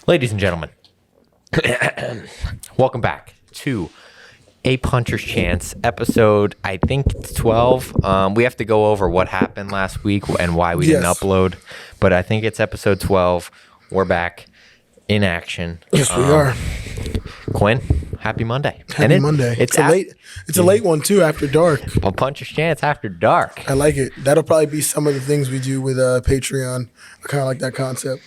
Ladies and gentlemen, welcome back to A Puncher's Chance, episode, I think it's 12. We have to go over what happened last week and why we didn't upload, but I think it's episode 12. We're back in action. Yes, we are. Quinn, happy Monday. Happy Monday. It's a late one, too, after dark. A Puncher's Chance after dark. I like it. That'll probably be some of the things we do with Patreon. I kind of like that concept.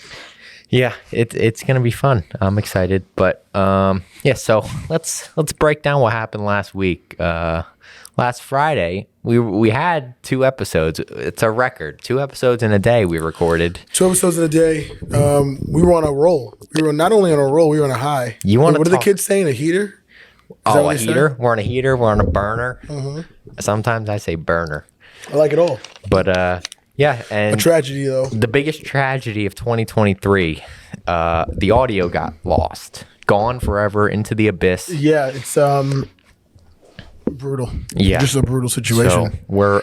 Yeah, it's gonna be fun. I'm excited, but so let's break down what happened last week. Last Friday, we had 2 episodes. It's a record. 2 episodes in a day we recorded. 2 episodes in a day. We were on a roll. We were not only on a roll, we were on a high. What are the kids saying? A heater? A heater. We're on a heater. We're on a burner. Mm-hmm. Sometimes I say burner. I like it all. But yeah, and a tragedy though. The biggest tragedy of 2023, the audio got lost, gone forever into the abyss. Yeah, it's brutal. Yeah, just a brutal situation. So we're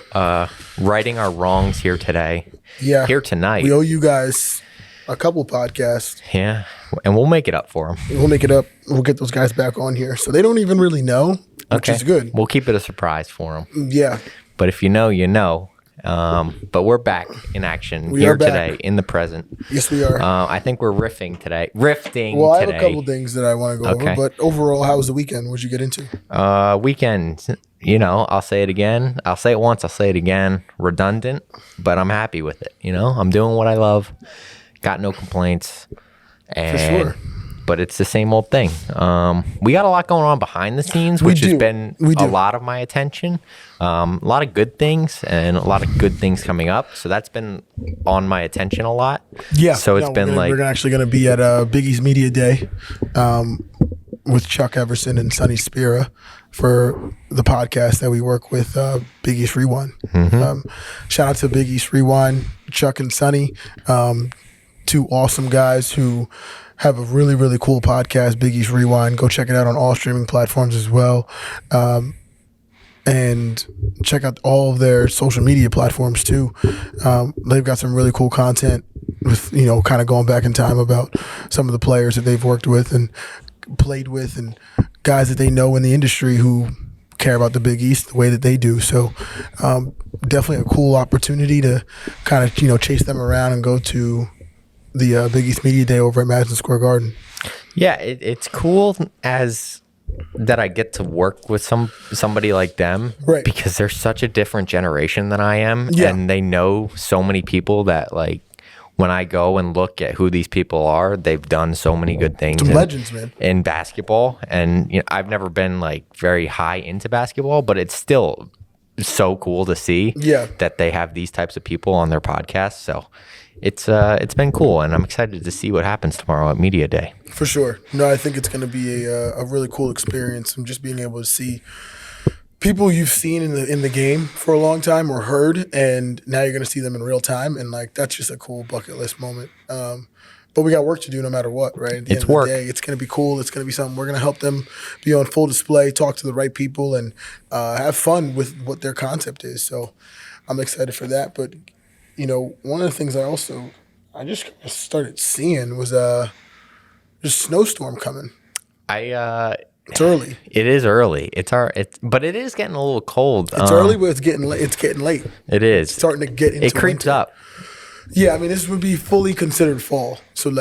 righting our wrongs here today. Yeah, here tonight. We owe you guys a couple podcasts. Yeah, and we'll make it up for them. We'll make it up. We'll get those guys back on here, so they don't even really know, which is good. We'll keep it a surprise for them. Yeah, but if you know, you know. But we're back in action here today in the present. Yes, we are. I think we're riffing today. Well, I have a couple things that I want to go over, but overall, how was the weekend? What'd you get into? Weekend, I'll say it again. I'll say it once. I'll say it again. Redundant, but I'm happy with it. I'm doing what I love. Got no complaints. And, for sure. But it's the same old thing. We got a lot going on behind the scenes, which has been a lot of my attention. A lot of good things and a lot of good things coming up. So that's been on my attention a lot. Yeah. So it's been we're actually going to be at Biggie's Media Day with Chuck Everson and Sonny Spira for the podcast that we work with, Big East Rewind. Mm-hmm. Shout out to Big East Rewind, Chuck and Sonny, 2 awesome guys who have a really, really cool podcast, Big East Rewind. Go check it out on all streaming platforms as well. And check out all of their social media platforms too. They've got some really cool content with, kind of going back in time about some of the players that they've worked with and played with and guys that they know in the industry who care about the Big East the way that they do. So definitely a cool opportunity to kind of, chase them around and go to the Big East Media Day over at Madison Square Garden. Yeah, it's cool as that I get to work with somebody like them, right? Because they're such a different generation than I am, and they know so many people that when I go and look at who these people are, they've done so many good things. Some legends, man, in basketball. And I've never been very high into basketball, but it's still so cool to see that they have these types of people on their podcast. So it's been cool, and I'm excited to see what happens tomorrow at Media Day. For sure. No, I think it's going to be a really cool experience, and just being able to see people you've seen in the game for a long time or heard, and now you're going to see them in real time, and that's just a cool bucket list moment. But we got work to do no matter what, right? At the end of the day, it's going to be cool. It's going to be something. We're going to help them be on full display, talk to the right people, and have fun with what their concept is. So I'm excited for that. But one of the things I just started seeing was there's a snowstorm coming. It's early. It is early. But it is getting a little cold. It's early, but it's getting late. It is. It's starting to get into It creeps winter. up. Yeah, I mean, this would be fully considered fall. So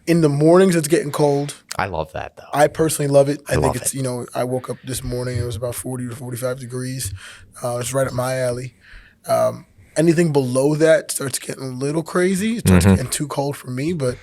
in the mornings, it's getting cold. I love that though. I personally love it. I think it's, it. I woke up this morning, it was about 40 to 45 degrees. It's right up my alley. Anything below that starts getting a little crazy. It starts getting too cold for me, but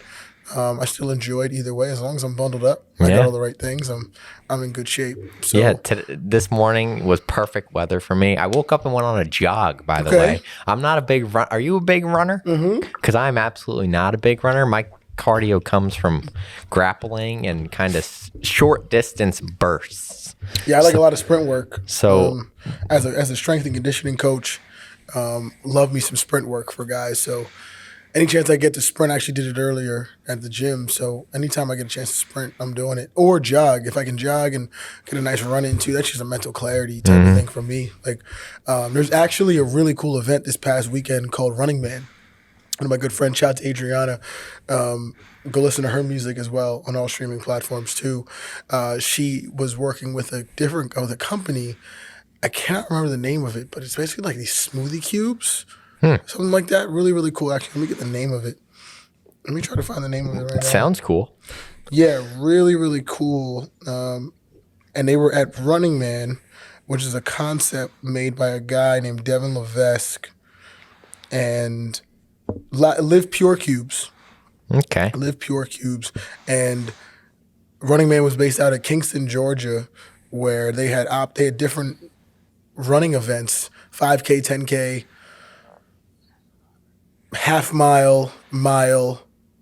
I still enjoy it either way. As long as I'm bundled up, I got all the right things. I'm in good shape. So. Yeah, this morning was perfect weather for me. I woke up and went on a jog, by the way. I'm not a big run. Are you a big runner? Because I'm absolutely not a big runner. My cardio comes from grappling and kind of short distance bursts. Yeah, I like a lot of sprint work. So as a strength and conditioning coach, love me some sprint work for guys. So any chance I get to sprint, I actually did it earlier at the gym. So anytime I get a chance to sprint, I'm doing it. Or jog. If I can jog and get a nice run into, that's just a mental clarity type of thing for me. There's actually a really cool event this past weekend called Running Man. one of my good friends, shout out to Adriana. Go listen to her music as well on all streaming platforms too. She was working with a company. I cannot remember the name of it, but it's basically like these smoothie cubes, something like that. Really, really cool. Actually, let me get the name of it. Let me try to find the name of it right now. Sounds cool. Yeah, really, really cool. And they were at Running Man, which is a concept made by a guy named Devin Levesque, and Live Pure Cubes. Okay. Live Pure Cubes. And Running Man was based out of Kingston, Georgia, where they had different running events, 5K, 10K, half mile,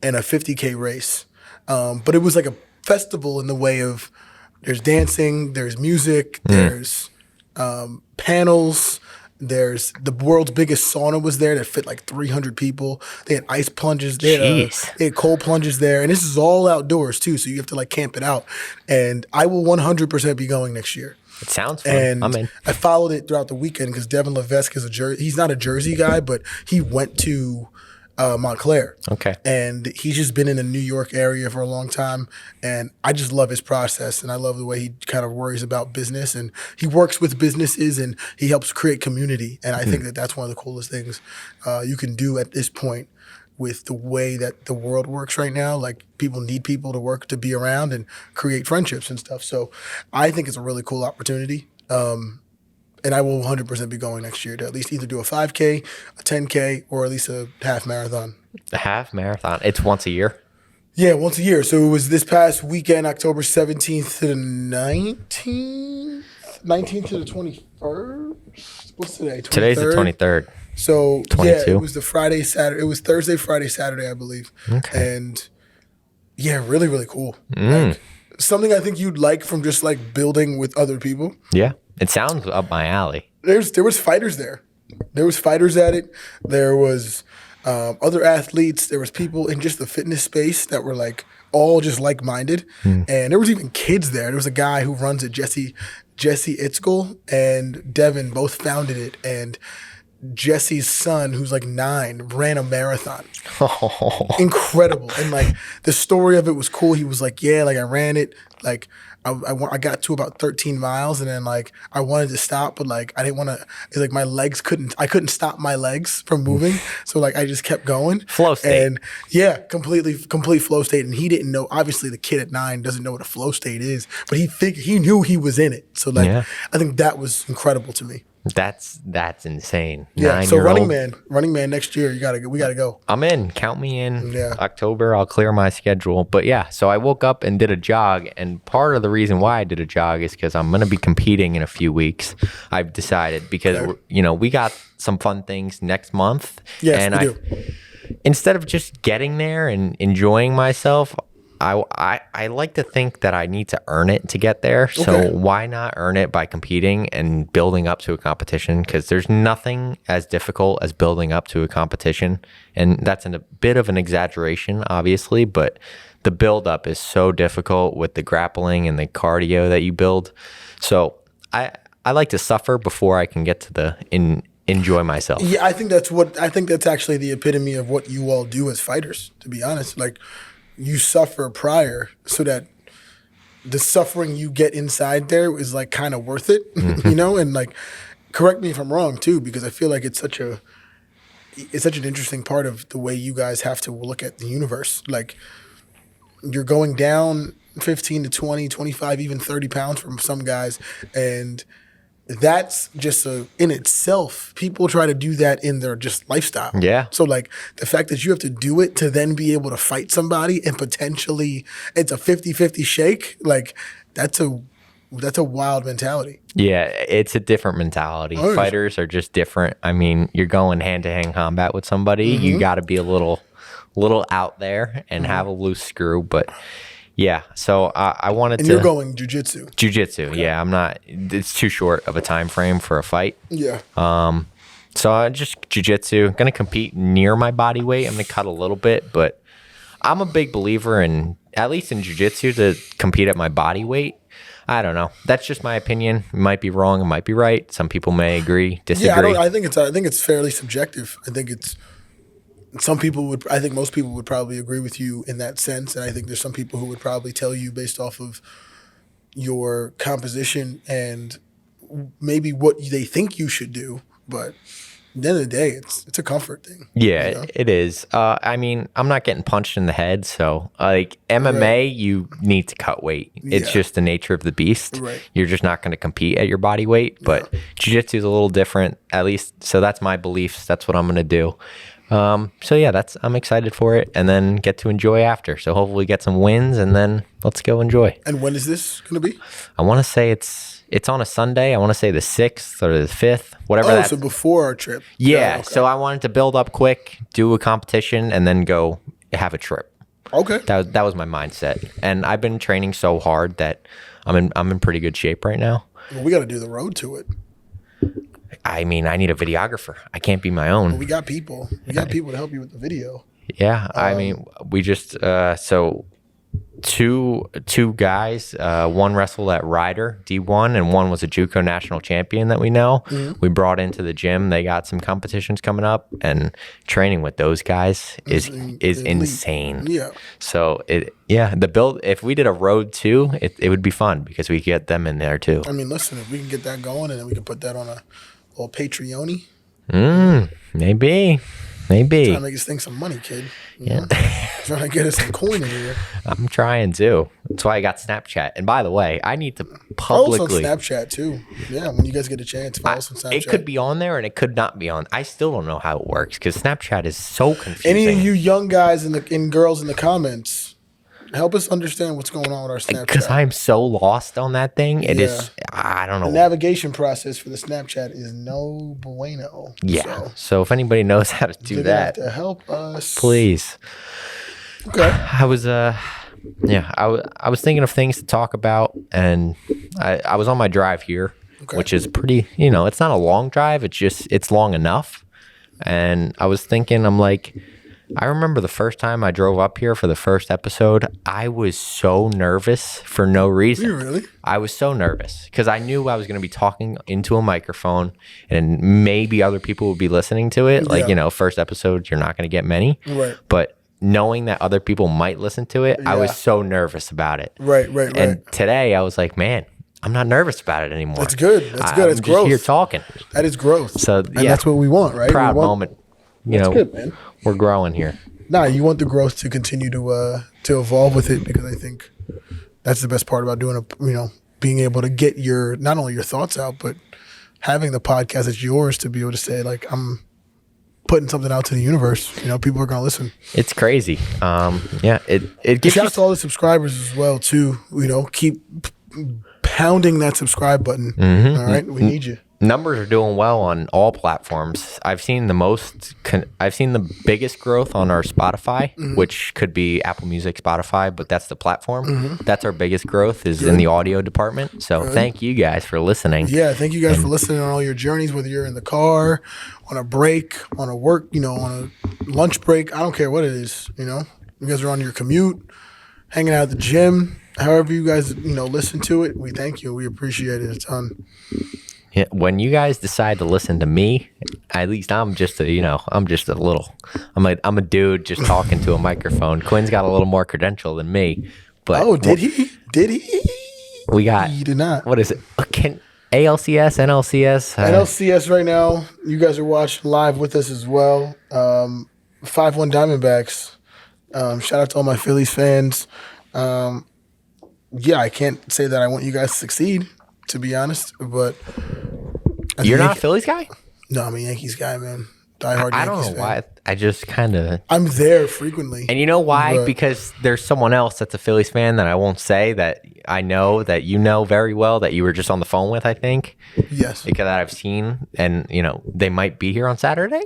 and a 50K race. But it was like a festival in the way of there's dancing, there's music, there's panels, there's the world's biggest sauna was there that fit like 300 people. They had ice plunges, they had cold plunges there, and this is all outdoors too, so you have to like camp it out. And I will 100% be going next year. It sounds fun. And I'm in. I followed it throughout the weekend because Devin Levesque is he's not a Jersey guy, but he went to Montclair. Okay. And he's just been in the New York area for a long time. And I just love his process. And I love the way he kind of worries about business. And he works with businesses and he helps create community. And I think that that's one of the coolest things you can do at this point with the way that the world works right now. Like people need people to work, to be around and create friendships and stuff. So I think it's a really cool opportunity. And I will 100% be going next year to at least either do a 5K, a 10K, or at least a half marathon. A half marathon. It's once a year? Yeah, once a year. So it was this past weekend, October 17th to the 19th? 19th to the 21st? What's today? 23rd? Today's the 23rd. So 22? Yeah, it was the Friday, Saturday. It was Thursday, Friday, Saturday, I believe. Okay. And yeah, really, really cool. Like, something I think you'd like from just like building with other people. Yeah. It sounds up my alley. There was fighters there. There was fighters at it. There was other athletes. There was people in just the fitness space that were like all just like-minded. And there was even kids there. There was a guy who runs it, Jesse Itzkel and Devin both founded it. And Jesse's son, who's like 9, ran a marathon. Incredible. And like the story of it was cool. He was like, yeah, like I ran it. Like I got to about 13 miles and then like I wanted to stop, but like I didn't want to, like my legs I couldn't stop my legs from moving. So like I just kept going. Flow state. And yeah, complete flow state. And he didn't know, obviously the kid at 9 doesn't know what a flow state is, but he knew he was in it. So like, I think that was incredible to me. That's insane. Yeah. So Running Man next year, we gotta go. I'm in. Count me in. Yeah. October, I'll clear my schedule. But yeah, so I woke up and did a jog, and part of the reason why I did a jog is because I'm gonna be competing in a few weeks. I've decided because we got some fun things next month. Yes, and we do. Instead of just getting there and enjoying myself, I like to think that I need to earn it to get there. So why not earn it by competing and building up to a competition? Because there's nothing as difficult as building up to a competition. And that's a bit of an exaggeration, obviously, but the build up is so difficult with the grappling and the cardio that you build. So I like to suffer before I can get to enjoy myself. Yeah, I think that's actually the epitome of what you all do as fighters, to be honest. Like, you suffer prior so that the suffering you get inside there is like kind of worth it, and like, correct me if I'm wrong too, because I feel like it's such an interesting part of the way you guys have to look at the universe. Like, you're going down 15 to 20, 25, even 30 pounds from some guys. And that's just in itself, people try to do that in their just lifestyle. Yeah. So like the fact that you have to do it to then be able to fight somebody and potentially it's a 50-50 shake, like that's a wild mentality. Yeah, it's a different mentality. Fighters are just different. I mean, you're going hand-to-hand combat with somebody. You got to be a little out there and have a loose screw, but yeah, so I wanted to... And you're going jiu-jitsu. Jiu-jitsu, okay. Yeah. I'm not... It's too short of a time frame for a fight. Yeah. So I just jiu-jitsu. Going to compete near my body weight. I'm going to cut a little bit, but I'm a big believer in, at least in jiu-jitsu, to compete at my body weight. I don't know. That's just my opinion. It might be wrong. It might be right. Some people may agree, disagree. Yeah, I think it's fairly subjective. I think it's... some people would, I think most people would probably agree with you in that sense. And I think there's some people who would probably tell you based off of your composition and maybe what they think you should do. But at the end of the day, it's a comfort thing. Yeah, you know? it is. I mean, I'm not getting punched in the head, so like MMA, you need to cut weight. It's Yeah. just the nature of the beast. Right. You're just not going to compete at your body weight. But jiu-jitsu is a little different, at least. So that's my beliefs. That's what I'm going to do. So yeah, I'm excited for it, and then get to enjoy after. So hopefully get some wins, and then let's go enjoy. And when is this going to be? I want to say it's on a Sunday. I want to say the 6th or the 5th, whatever. Oh, so before our trip. Yeah. Okay. So I wanted to build up quick, do a competition, and then go have a trip. Okay. That was my mindset, and I've been training so hard that I'm in pretty good shape right now. Well, we got to do the road to it. I mean, I need a videographer. I can't be my own. We got people. We got people to help you with the video. Yeah, I mean, we just so two guys. One wrestled at Ryder D1, and one was a JUCO national champion that we know. We brought into the gym. They got some competitions coming up, and training with those guys is insane. Yeah. So the build. If we did a road too, it would be fun because we could get them in there too. I mean, listen, if we can get that going and then we can put that on a little Patreon. Maybe. Trying to make us think some money, kid. You know? Trying to get us some coin in here. I'm trying to. That's why I got Snapchat. And by the way, I need to Follow us on publicly. Snapchat too. Yeah, when you guys get a chance, follow us on Snapchat. It could be on there and it could not be on. I still don't know how it works because Snapchat is so confusing. Any of you young guys and girls in the comments, help us understand what's going on with our Snapchat. Because I'm so lost on that thing. It is. I don't know. The navigation process for the Snapchat is no bueno. Yeah. So if anybody knows how to do You're gonna have that, to help us. please. Okay. I was I was thinking of things to talk about, and I was on my drive here, which is pretty, it's not a long drive. It's long enough. And I was thinking, I'm like, I remember the first time I drove up here for the first episode, I was so nervous for no reason. You really? I was so nervous because I knew I was going to be talking into a microphone and maybe other people would be listening to it. Like, first episode, you're not going to get many. Right. But knowing that other people might listen to it, I was so nervous about it. Right. And today I was like, man, I'm not nervous about it anymore. That's good. That's good. It's I'm growth. just here talking. That is growth. So, and that's what we want, right? Proud moment. That's good, man. We're growing here. Nah, you want the growth to continue to evolve with it because I think that's the best part about doing being able to get not only your thoughts out, but having the podcast that's yours to be able to say like, I'm putting something out to the universe. People are going to listen. It's crazy. It gives Shout out to all the subscribers as well too. Keep pounding that subscribe button. All right, we need you. Numbers are doing well on all platforms. I've seen the biggest growth on our Spotify, which could be Apple Music, Spotify, but that's the platform. That's our biggest growth is in the audio department. So thank you guys for listening. Yeah, thank you guys for listening on all your journeys, whether you're in the car, on a break, on a work, on a lunch break. I don't care what it is. You guys are on your commute, hanging out at the gym. However you guys listen to it, we thank you. We appreciate it a ton. Yeah, when you guys decide to listen to me, at least I'm just a dude just talking to a microphone. Quinn's got a little more credential than me. But did he? We got. He did not. What is it? ALCS, NLCS? NLCS right now. You guys are watching live with us as well. 5-1 Diamondbacks. Shout out to all my Phillies fans. I can't say that I want you guys to succeed, to be honest, but you're not a Phillies guy? No, I'm a Yankees guy, man. Diehard I Yankees don't know fan. why. I just kind of. I'm there frequently. And you know why? But Because there's someone else that's a Phillies fan that I won't say that I know that you know very well that you were just on the phone with, I think. Yes. Because that I've seen, and they might be here on Saturday.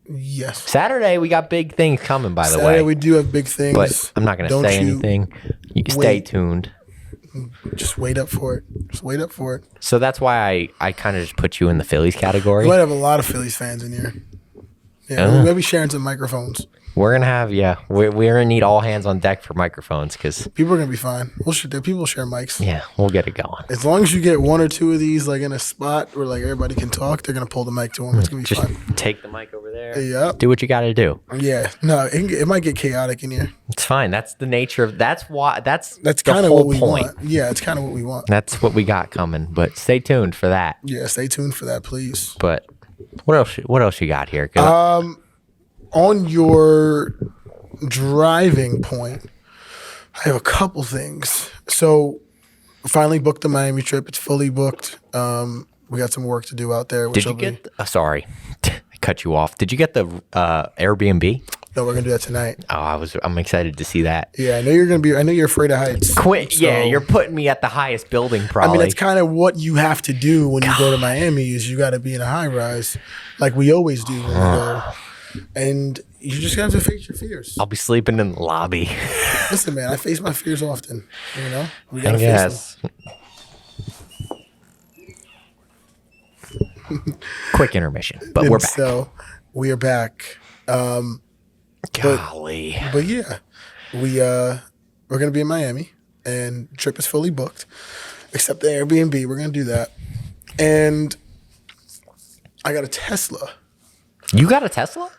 Yes. Saturday we got big things coming. By the way, Saturday we do have big things. but I'm not going to say anything. You can stay tuned. Just wait up for it. So that's why I kind of just put you in the Phillies category. We might have a lot of Phillies fans in here. Yeah, maybe sharing some microphones. We're gonna have we're gonna need all hands on deck for microphones because People are gonna be fine. People share mics. yeah, we'll get it going. As long as you get one or two of these like in a spot where like everybody can talk, they're gonna pull the mic to them. It's gonna be Just fun. take the mic over there. Yeah. Do what you got to do. Yeah. No, it might get chaotic in here. It's fine. That's the nature of. That's the kind of whole what we point. want. Yeah, it's kind of what we want. That's what we got coming. But stay tuned for that. Yeah, stay tuned for that, please. But what else? What else you got here? 'Cause On your driving point, I have a couple things. So, finally booked the Miami trip. It's fully booked. We got some work to do out there. did you get? Sorry, I cut you off. Did you get the Airbnb? No, we're gonna do that tonight. Oh, I'm excited to see that. Yeah, I know you're afraid of heights. Quit. So, Yeah, you're putting me at the highest building. Probably. I mean, that's kind of what you have to do when you go to Miami. Is you got to be in a high rise, like we always do when we go. And you just have to face your fears. I'll be sleeping in the lobby. Listen, man, I face my fears often. You know, we I gotta face them. guess. Quick intermission, but we're back. So we are back. Golly. But yeah, we're gonna be in Miami, and the trip is fully booked, except the Airbnb. We're gonna do that, and I got a Tesla. You got a Tesla?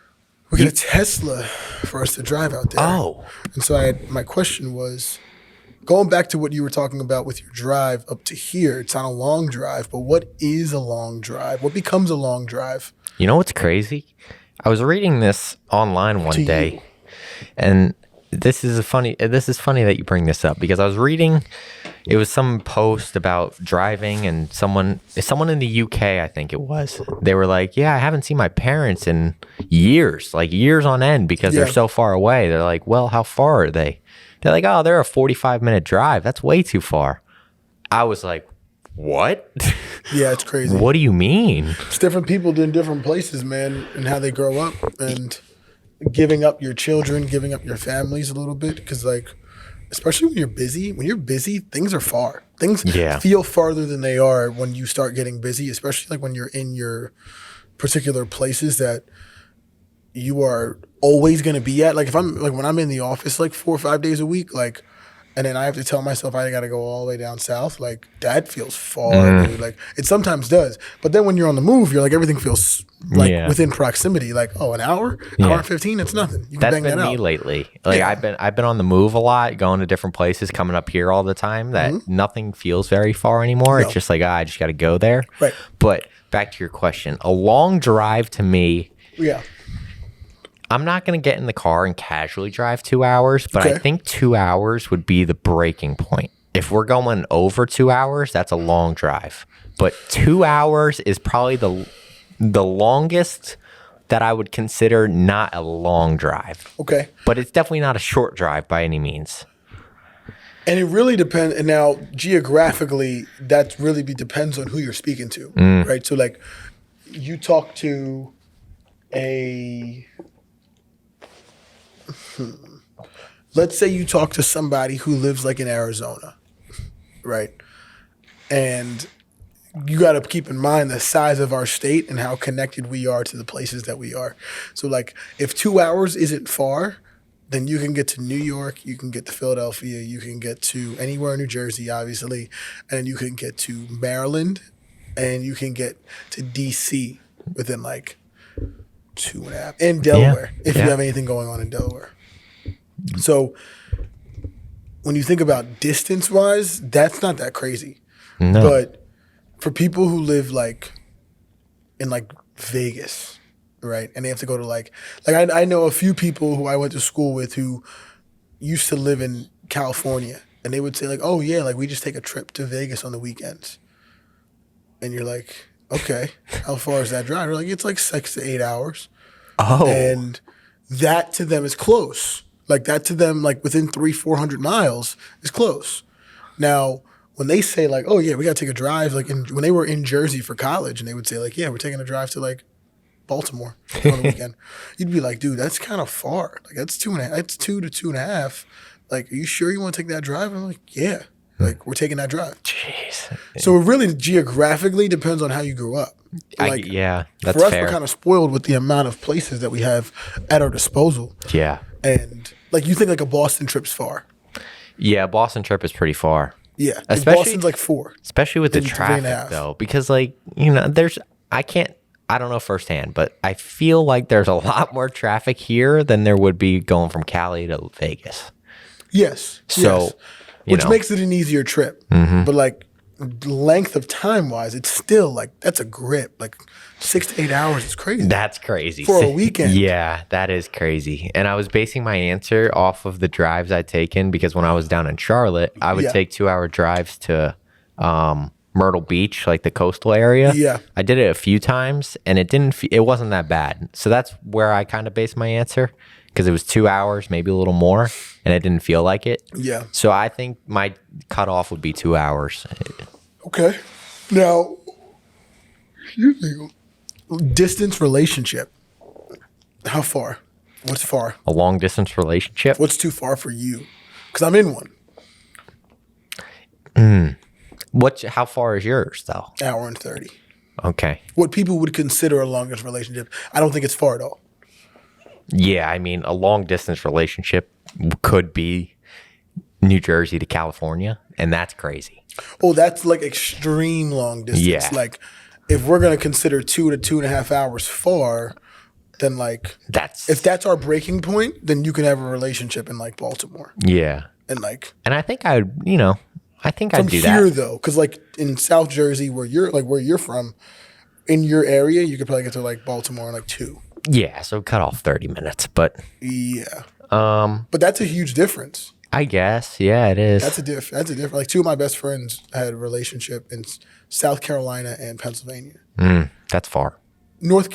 We got a Tesla for us to drive out there. Oh. And so my question was, going back to what you were talking about with your drive up to here, it's not a long drive, but what is a long drive? What becomes a long drive? You know what's crazy? I was reading this online one To day, you. and this is funny that you bring this up because I was reading. It was some post about driving, and someone in the UK, I think it was. They were like, "Yeah, I haven't seen my parents in years, like years on end, because they're Yeah. so far away." They're like, "Well, how far are they?" They're like, "Oh, they're a 45-minute drive. That's way too far." I was like, "What? Yeah, it's crazy. What do you mean?" It's different people in different places, man, and how they grow up, and giving up your children, giving up your families a little bit, because like, especially when you're busy, things are far. Things Yeah. feel farther than they are when you start getting busy, especially like when you're in your particular places that you are always going to be at. Like when I'm in the office like 4 or 5 days a week, like, and then I have to tell myself I got to go all the way down south, like that feels far, dude. Like it sometimes does. But then when you're on the move, you're like, everything feels like Yeah. within proximity. Like, oh, an hour and 15, it's nothing. You can That's bang been that me out. lately. Like Yeah. I've been on the move a lot, going to different places, coming up here all the time. That nothing feels very far anymore. No. It's just like I just got to go there. Right. But back to your question, a long drive to me, Yeah. I'm not going to get in the car and casually drive 2 hours, but I Okay. think 2 hours would be the breaking point. If we're going over 2 hours, that's a long drive. But 2 hours is probably the longest that I would consider not a long drive. Okay. But it's definitely not a short drive by any means. And it really depends. And now, geographically, that really depends on who you're speaking to, right? So, like, you talk to let's say you talk to somebody who lives like in Arizona, right? And you got to keep in mind the size of our state and how connected we are to the places that we are. So, like, if 2 hours isn't far, then you can get to New York, you can get to Philadelphia, you can get to anywhere in New Jersey, obviously, and you can get to Maryland, and you can get to DC within like 2.5, and Delaware, if you Yeah. have anything going on in Delaware. So when you think about distance-wise, that's not that crazy. No. But for people who live like in like Vegas, right, and they have to go to like I know a few people who I went to school with who used to live in California, and they would say like, oh yeah, like we just take a trip to Vegas on the weekends. And you're like, okay, how far is that drive? They're like, it's like 6 to 8 hours. Oh. And that to them is close. Like that to them, like within 300-400 miles is close. Now, when they say like, oh yeah, we got to take a drive, like when they were in Jersey for college, and they would say like, yeah, we're taking a drive to like Baltimore on the weekend, you'd be like, dude, that's kind of far. Like that's 2 to 2.5. Like, are you sure you want to take that drive? I'm like, yeah. Like we're taking that drive. Jeez. So it really geographically depends on how you grew up. Like Yeah, that's for us, fair. we're kind of spoiled with the amount of places that we have at our disposal. Yeah. And like you think like a Boston trip's far. Yeah, Boston trip is pretty far. Yeah. Like Especially- Boston's like 4. Especially with the Maybe 3.5. traffic though, because like, I don't know firsthand, but I feel like there's a lot more traffic here than there would be going from Cali to Vegas. Yes. So, yes. you Which know. makes it an easier trip. But like length of time wise, it's still like that's a grip. Like 6 to 8 hours is crazy. That's crazy. For a weekend. Yeah, that is crazy. And I was basing my answer off of the drives I'd taken because when I was down in Charlotte, I would Yeah. take 2-hour drives to Myrtle Beach, like the coastal area. Yeah. I did it a few times and it wasn't that bad. So that's where I kind of based my answer because it was 2 hours, maybe a little more, and it didn't feel like it. Yeah. So I think my cutoff would be 2 hours. Okay. Now, excuse me. Distance relationship. How far? What's far? A long distance relationship. What's too far for you? Because I'm in one. How far is yours though? Hour and 30. Okay. What people would consider a longest relationship. I don't think it's far at all. Yeah, I mean, a long distance relationship could be New Jersey to California, and that's crazy. Oh, that's like extreme long distance. Yeah. Like if we're gonna consider 2 to 2.5 hours far, then like That's if that's our breaking point, then you can have a relationship in like Baltimore. yeah. And like And I think I'd from do here that. though, because like in South Jersey where you're from, in your area, you could probably get to like Baltimore in like 2. Yeah, so cut off 30 minutes, but Yeah. But that's a huge difference. I guess yeah, it is. That's a difference. Like 2 of my best friends had a relationship in South Carolina and Pennsylvania. That's far. North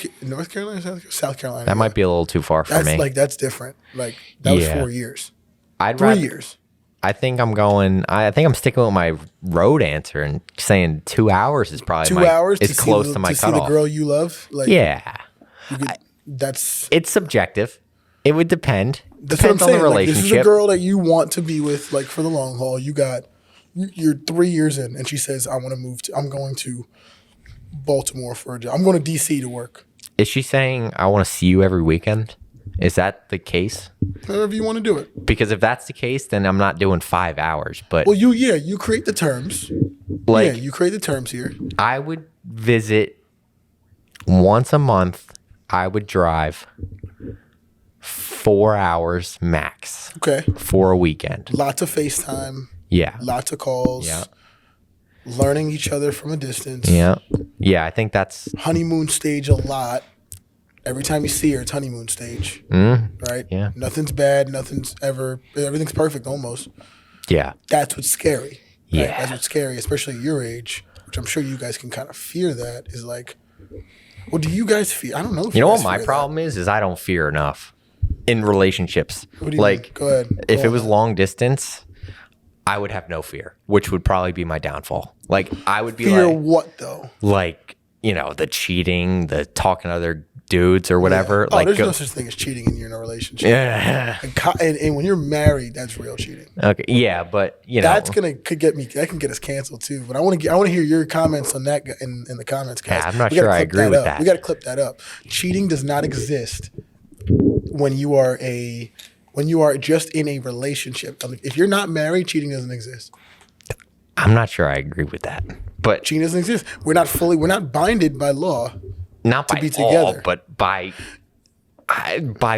Carolina, South Carolina. That might be a little too far for That's me. like that's different. Like that was Yeah. 4 years, I'd 3 rather, years. I think I'm sticking with my road answer and saying 2 hours is probably 2 hours is close to my see the cutoff. girl you love. Like Yeah, that's it's subjective. It would depend. that's what I'm Depends on the saying. Like, this is a relationship. girl that you want to be with, like for the long haul. You're 3 years in, and she says, "I'm going to Baltimore for a job. I'm going to DC to work. Is she saying I want to see you every weekend? Is that the case? However you want to do it." Because if that's the case, then I'm not doing 5 hours. But Well, you create the terms. like You create the terms here. I would visit once a month. I would drive 4 hours max Okay. for a weekend. Lots of FaceTime, Yeah. lots of calls. Yeah. Learning each other from a distance. Yeah. Yeah. I think that's Honeymoon stage a lot. Every time you see her, it's honeymoon stage. Right? Yeah. Nothing's bad. Everything's perfect almost. yeah. That's what's scary. Right? Yeah. That's what's scary, especially at your age, which I'm sure you guys can kind of fear that, is like, what do you guys fear? I don't know. If You know what guys my fear problem is I don't fear enough in relationships. What do you Like mean? Go ahead. if Go it on. was long distance, I would have no fear, which would probably be my downfall. Like I would be Fear like what though? the cheating, the talking to other dudes or whatever. Oh, Like there's no such thing as cheating when you're in a relationship. yeah. And when you're married, that's real cheating. Okay. Yeah, but That's could get me. That can get us canceled too. But I want to hear your comments on that in the comments, guys. Yeah, I'm not We gotta sure I clip agree with up. that. We got to clip that up. Cheating does not exist when you are just in a relationship. If you're not married, cheating doesn't exist. I'm not sure I agree with that. But Cheating doesn't exist. We're not binded by law. not by be all, together. but by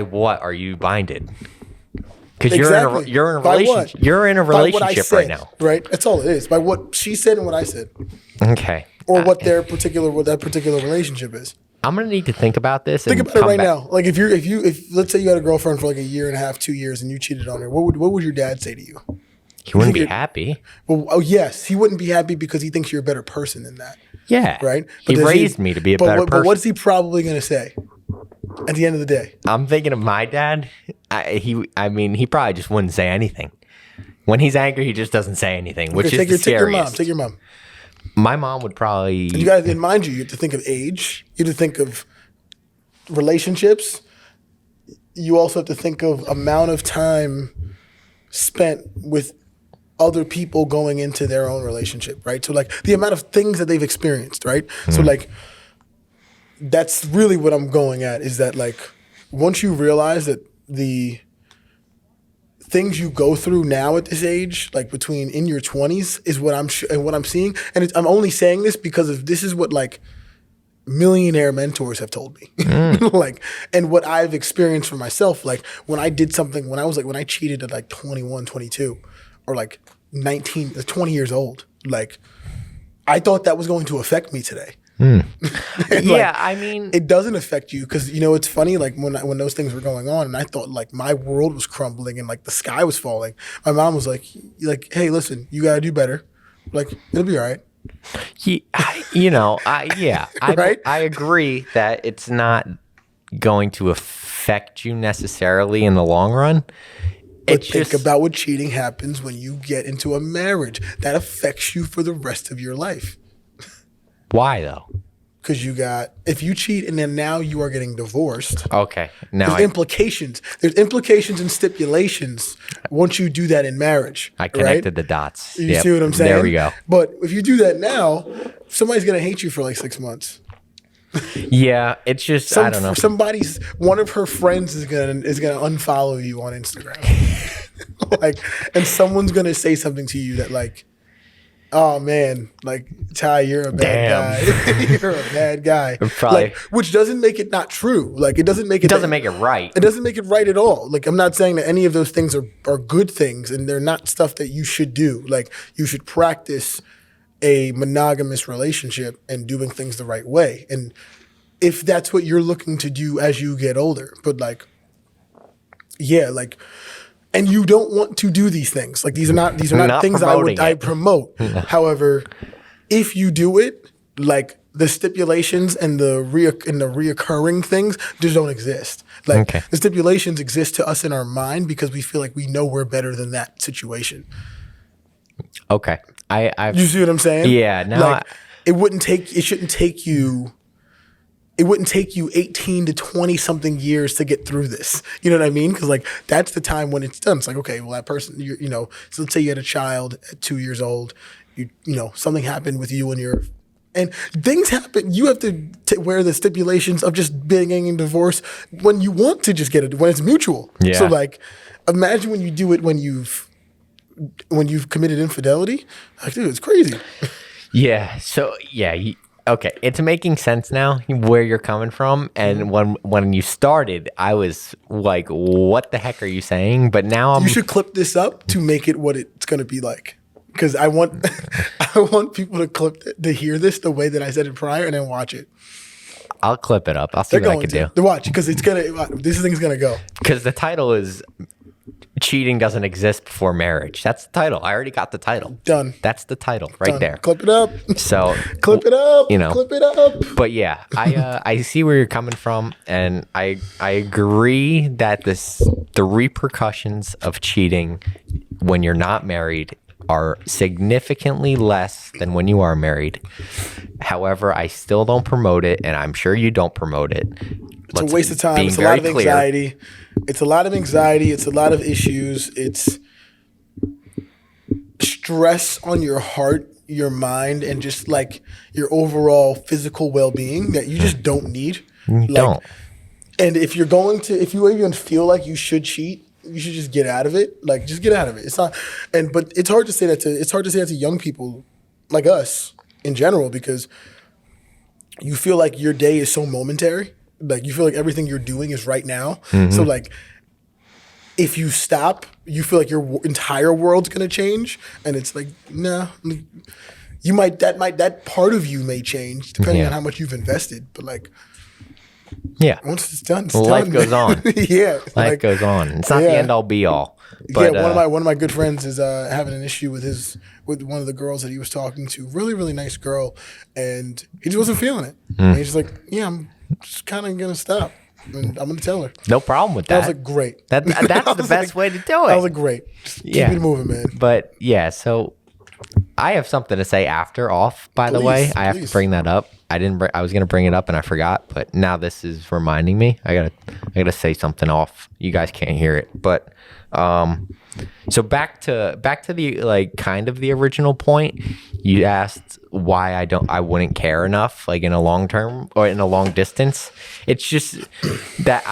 what are you binded? Because Exactly. you're in a By what? relationship. You're in a By what I relationship right said, now. Right? That's all it is. By what she said and what I said, Okay. or what that particular relationship is. I'm gonna need to think about this. Think and about it come right back. now. Like if let's say you had a girlfriend for like a year and a half, 2 years, and you cheated on her, what would your dad say to you? He wouldn't be you're- happy. Well, oh yes, he wouldn't be happy because he thinks you're a better person than that, Yeah. right? He does raised me to be a better But person. what's he probably going to say at the end of the day? I'm thinking of my dad. He probably just wouldn't say anything. When he's angry, he just doesn't say anything, which Okay, is the take your mom. scariest. Take your mom. My mom would probably. You got to mind you have to think of age. You have to think of relationships. You also have to think of amount of time spent with other people going into their own relationship, right? So like the amount of things that they've experienced, right? So like that's really what I'm going at, is that like once you realize that the things you go through now at this age, like between in your 20s, is what I'm seeing, and I'm only saying this because of this is what like millionaire mentors have told me, like, and what I've experienced for myself. Like when I did something, when I cheated at like 21, 22, or like 19, 20 years old, like I thought that was going to affect me today. Yeah, like, I mean, it doesn't affect you because it's funny. Like when those things were going on, and I thought like my world was crumbling and like the sky was falling. My mom was like, hey, listen, you gotta do better. Like it'll be all right. Right? I agree that it's not going to affect you necessarily in the long run. But think about what cheating happens when you get into a marriage. That affects you for the rest of your life. Why though? Because if you cheat and then now you are getting divorced. Okay. Now there's implications. There's implications and stipulations once you do that in marriage. I connected the dots. You see what I'm saying? There we go. But if you do that now, somebody's gonna hate you for like 6 months. Yeah, it's just I don't know. One of her friends is gonna unfollow you on Instagram. Like, and someone's gonna say something to you that like, oh man, like Ty, you're a bad guy. You're a bad guy. Probably. Like, which doesn't make it not true. Like it doesn't make it right. It doesn't make it right at all. Like I'm not saying that any of those things are good things, and they're not stuff that you should do. Like you should practice a monogamous relationship and doing things the right way. And if that's what you're looking to do as you get older, but like, yeah, like, and you don't want to do these things. Like these are not things I promote. However, if you do it, like the stipulations and the reoccurring things just don't exist. Like the stipulations exist to us in our mind because we feel like we know we're better than that situation. Okay. You see what I'm saying? Yeah. No, it shouldn't take you 18 to 20 something years to get through this. You know what I mean? Because like that's the time when it's done. It's like, okay, well that person, so let's say you had a child at 2 years old, something happened with you and things happen. You have to wear the stipulations of just being in divorce when you want to just get it, when it's mutual. Yeah. So like, imagine when you do it when you've committed infidelity. Like, dude, it's crazy. Yeah. So yeah. Okay, it's making sense now where you're coming from. And when you started, I was like, "What the heck are you saying?" But now you should clip this up to make it what it's going to be like. Because I want people to hear this the way that I said it prior, and then watch it. I'll clip it up. I'll see what I can do. To watch, because this thing's gonna go. Because the title is "Cheating Doesn't Exist Before Marriage." That's the title. I already got the title. Done. That's the title right there. Clip it up. So clip it up. Clip it up. But yeah, I see where you're coming from, and I agree that the repercussions of cheating when you're not married are significantly less than when you are married. However, I still don't promote it, and I'm sure you don't promote it. It's a waste of time. It's a lot of anxiety. It's a lot of anxiety. It's a lot of issues. It's stress on your heart, your mind, and just like your overall physical well-being that you just don't need. Don't. And if you even feel like you should cheat, you should just get out of it. Like, just get out of it. It's not, but it's hard to say that to young people like us in general, because you feel like your day is so momentary. Like you feel like everything you're doing is right now. Mm-hmm. So like, if you stop, you feel like your entire world's gonna change, and it's like, nah. That part of you may change depending on how much you've invested, but like. Yeah. Once it's done, life goes on. Yeah. Life goes on. It's not the end all be all. But, one of my good friends is having an issue with one of the girls that he was talking to. Really, really nice girl, and he just wasn't feeling it. And he's just like, yeah, I'm just kind of gonna stop, and I'm gonna tell her. No problem with that. I was like, great. That's the best way to do it. I was like, great. Just keep it moving, man. But yeah, so I have something to say after off, by the Please, way. I have to please. bring that up. I was going to bring it up and I forgot, but now this is reminding me. I got to say something off. You guys can't hear it. But so back to the like kind of the original point. You asked why I wouldn't care enough like in a long term or in a long distance. It's just that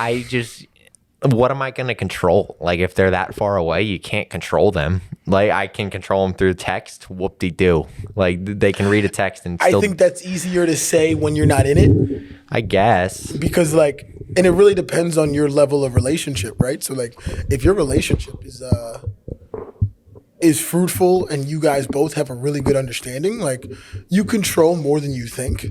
what am I going to control? Like, if they're that far away, you can't control them. Like, I can control them through text. Whoop-de-doo. Like, they can read a text and still... I think that's easier to say when you're not in it. I guess. Because, like, and it really depends on your level of relationship, right? So, like, if your relationship is fruitful and you guys both have a really good understanding, like, you control more than you think.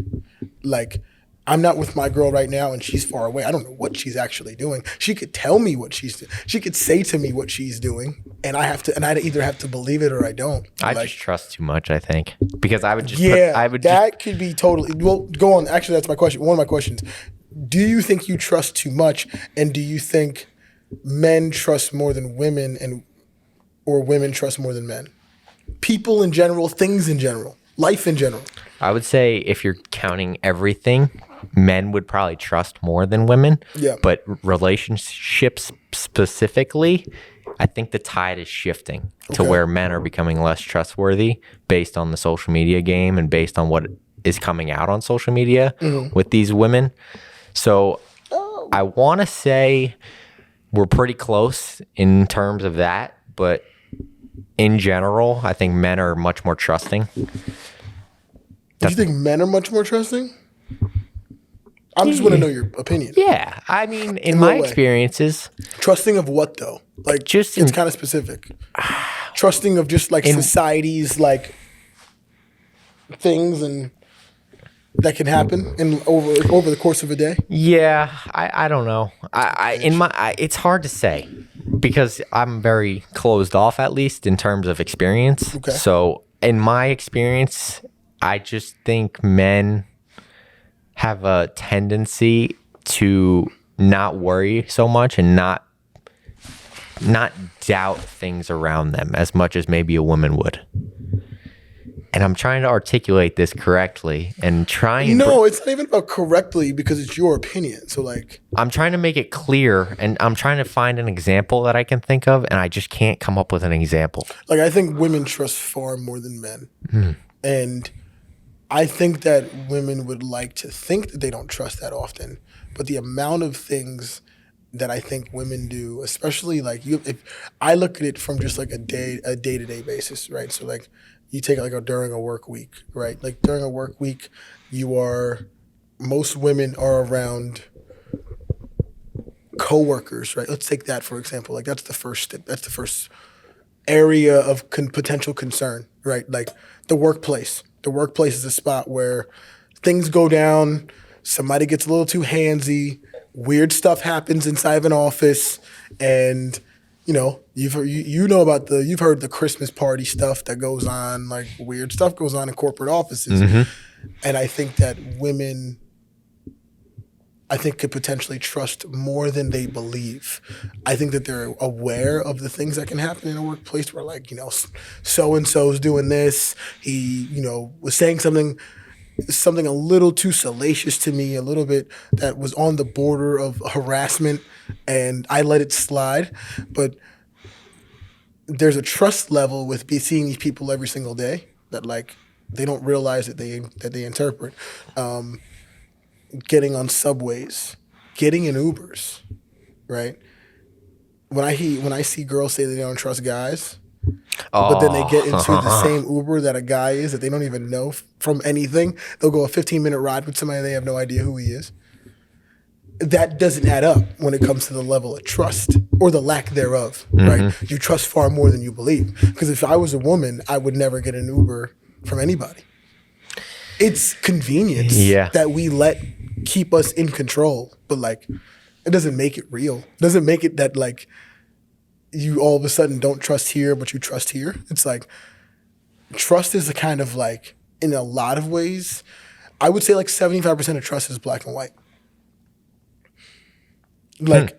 Like... I'm not with my girl right now and she's far away. I don't know what she's actually doing. She could tell me what she's doing. She could say to me what she's doing and I either have to believe it or I don't. I just trust too much, I think. Because I would just could be totally well, go on. Actually, that's my question. One of my questions. Do you think you trust too much and do you think men trust more than women or women trust more than men? People in general, things in general, life in general. I would say if you're counting everything, men would probably trust more than women. Yeah. But relationships specifically, I think the tide is shifting to where men are becoming less trustworthy based on the social media game and based on what is coming out on social media with these women. So I want to say we're pretty close in terms of that. But in general, I think men are much more trusting. Do you think men are much more trusting? I just want to know your opinion. Yeah. I mean, in my experiences. Trusting of what, though? Like, it's kind of specific. Trusting of just, like, society's, like, things and that can happen over the course of a day? Yeah. I don't know. It's hard to say because I'm very closed off, at least, in terms of experience. Okay. So, in my experience... I just think men have a tendency to not worry so much and not doubt things around them as much as maybe a woman would. And I'm trying to articulate this correctly and trying. No, it's not even about correctly because it's your opinion. So like, I'm trying to make it clear and I'm trying to find an example that I can think of and I just can't come up with an example. Like, I think women trust far more than men. And I think that women would like to think that they don't trust that often, but the amount of things that I think women do, especially like if I look at it from just like a day-to-day basis, right? So like you take like during a work week, right? Like during a work week, most women are around coworkers, right? Let's take that for example. Like that's the first step. That's the first area of potential concern, right? Like the workplace. The workplace is a spot where things go down, somebody gets a little too handsy, weird stuff happens inside of an office, and you've heard the Christmas party stuff that goes on, like weird stuff goes on in corporate offices. And I think that women could potentially trust more than they believe. I think that they're aware of the things that can happen in a workplace where like, so-and-so's doing this. He, was saying something a little too salacious to me, a little bit that was on the border of harassment and I let it slide. But there's a trust level with seeing these people every single day that like, they don't realize that they interpret. Getting on subways, getting in Ubers, right? When I see girls say they don't trust guys, but then they get into the same Uber that a guy is that they don't even know from anything, they'll go a 15-minute ride with somebody they have no idea who he is. That doesn't add up when it comes to the level of trust or the lack thereof, right? You trust far more than you believe. Because if I was a woman, I would never get an Uber from anybody. It's convenience that we let keep us in control, but like it doesn't make it real. It doesn't make it that like you all of a sudden don't trust here, but you trust here. It's like trust is a kind of like in a lot of ways, I would say like 75% of trust is black and white. Like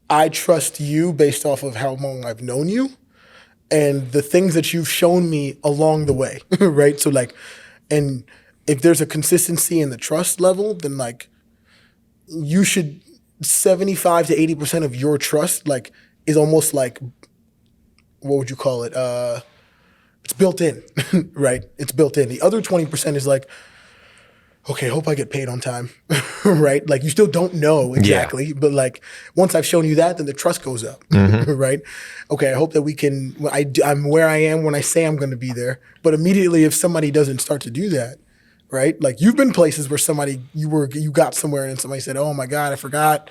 I trust you based off of how long I've known you, and the things that you've shown me along the way, right? So like, and if there's a consistency in the trust level, then like you should 75 to 80% of your trust like is almost like, what would you call it? It's built in, right? It's built in. The other 20% is like, okay, hope I get paid on time, right? Like you still don't know exactly, but like once I've shown you that, then the trust goes up, right? Okay, I hope that we can. I'm where I am when I say I'm going to be there, but immediately if somebody doesn't start to do that, right? Like you've been places where you got somewhere and somebody said, "Oh my God, I forgot.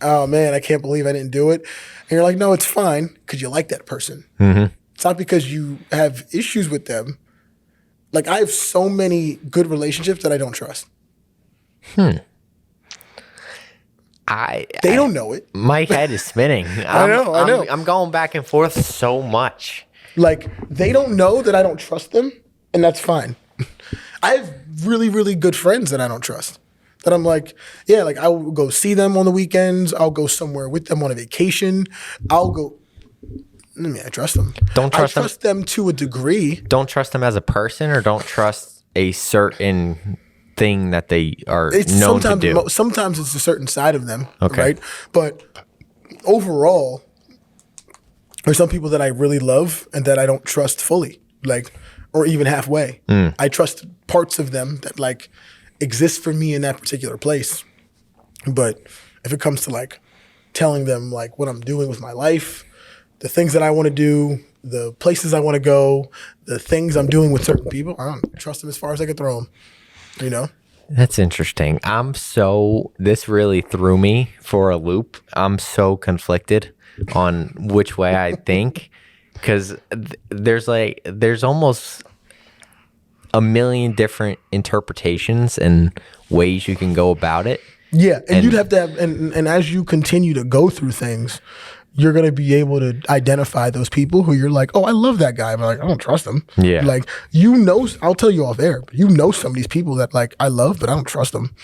Oh man, I can't believe I didn't do it," and you're like, "No, it's fine," because you like that person. It's not because you have issues with them. Like I have so many good relationships that I don't trust. They don't know it. My head is spinning. I know. I'm going back and forth so much. Like they don't know that I don't trust them, and that's fine. I have really, really good friends that I don't trust. That I'm like, yeah, like I'll go see them on the weekends. I'll go somewhere with them on a vacation. I trust them. Don't trust them. I trust them to a degree. Don't trust them as a person, or don't trust a certain thing that they are known to do. Sometimes it's a certain side of them, Okay. right? But overall, there's some people that I really love and that I don't trust fully, like, or even halfway. I trust parts of them that like exist for me in that particular place. But if it comes to like telling them like what I'm doing with my life, the things that I want to do, the places I want to go, the things I'm doing with certain people, I don't trust them as far as I can throw them, you know? That's interesting. This really threw me for a loop. I'm so conflicted on which way I think, because there's almost a million different interpretations and ways you can go about it. Yeah, and you'd have to have, and as you continue to go through things, you're going to be able to identify those people who you're like, oh, I love that guy, but like, I don't trust him. Yeah. Like, I'll tell you off air, some of these people that like I love, but I don't trust them.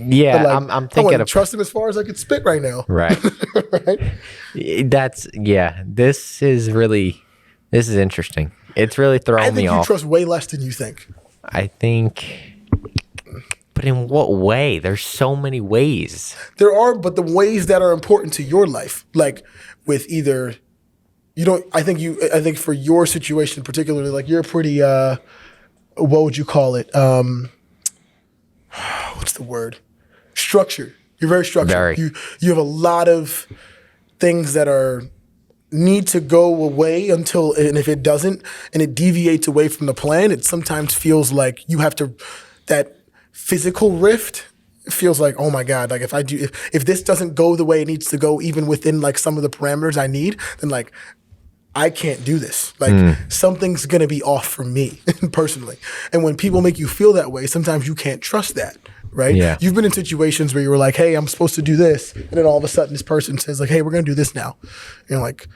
Yeah, Like, I'm thinking of trust them as far as I could spit right now. Right. Right? This is interesting. It's really I throwing think me you off. trust way less than you think. I think, but in what way? There's so many ways. There are, but the ways that are important to your life, like with either you don't. I think for your situation particularly, like you're pretty. What would you call it? What's the word? Structured. You're very structured. Very. You have a lot of things that need to go away until, and if it doesn't, and it deviates away from the plan, it sometimes feels like you have to, that physical rift feels like, oh my God, like if this doesn't go the way it needs to go, even within like some of the parameters I need, then like, I can't do this. Like something's going to be off for me personally. And when people make you feel that way, sometimes you can't trust that. Right? Yeah. You've been in situations where you were like, hey, I'm supposed to do this. And then all of a sudden this person says like, hey, we're going to do this now. And you're like,